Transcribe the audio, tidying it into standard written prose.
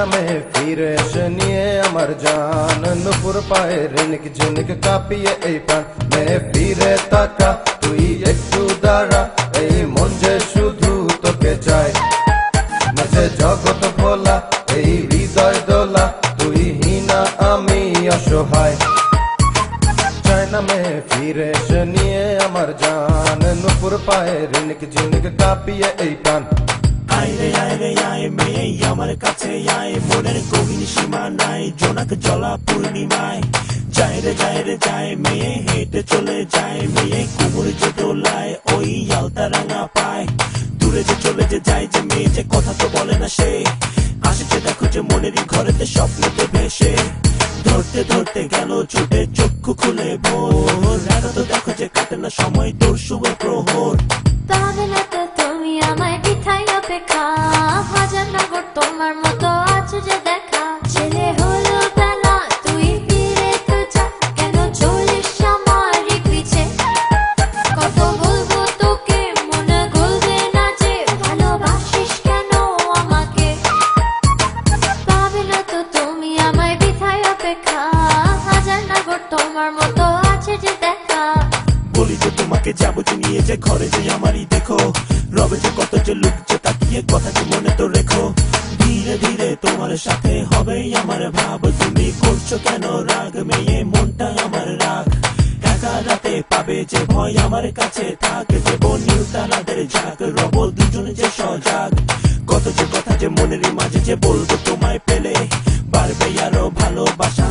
China মেয়ে ফিরে এসে নিয়ে আমার জান, নুপুর পায়ে রিনিক ঝিনিক কাঁপিয়ে এই প্রাণ। মেয়ে ফিরে তাকা, তুই একটু দাঁড়া, এই মন যে শুধু তোকে চায়। নাচে জগৎ ভোলা, এই হৃদয় দোলা, তুই হীনা আমি অসহায়। চায়না মেয়ে ফিরে এসে নিয়ে আমার জান, নুপুর পায়ে রিনিক ঝিনিক কাঁপিয়ে এই প্রাণ। আয় রে আয় রে আয় মেয়ে আমার কাছে আয়, মনের গভীর সীমা নাই জোনাক জলা পূর্ণিমায়। যায় রে যায় মেয়ে হেঁটে চলে যায়, মেয়ে কুমুর যে দোলায় ওই আলতা রাঙা পায়। দূরে যে চলে যে যায় যে মেয়ে, যে কথা তো বলে না সে, আসছে দেখো যে মনেরই ঘরেতে স্বপ্নতে ভেসে। ধরতে ধরতে গেল ছুটে চক্ষু খুলে ভোর, রাত তো দেখো যে কাটে না সময় তোর শুভ প্রহর। পাবে না তো তুমি আমায় বিথাই অপেক্ষা, হাজার নগর তোমার মতো আছে যে দেখা। ছেলে হলো বেলা তুই ফিরে তো যা, কেন চলিস আমারই পিছে। কত বলবো তোকে মনে গলবে না যে, ভালোবাসিস কেন আমাকে। পাবে না তো তুমি আমায় বিথাই অপেক্ষা, হাজার নগর তোমার মতো আছে যে দেখা। বলি যে তোমাকে যাবো যে নিয়ে যে ঘরে যে আমারই দেখো, রবে যে কত যে লোক যে তাকিয়ে কথা যে মনে তো রেখো। ধীরে ধীরে তোমার সাথে হবে আমার ভাব, তুমি করছো কেন রাগ মেয়ে মনটা আমার রাগ। একা রাতে পাবে যে ভয় আমার কাছে থাকে, যে বনিউ তারাদের ঝাঁক রব দুজনে যে সজাগ। কত যে কথা যে মনের মাঝে যে বলবো তোমায় পেলে, বাড়বে আরো ভালোবাসা।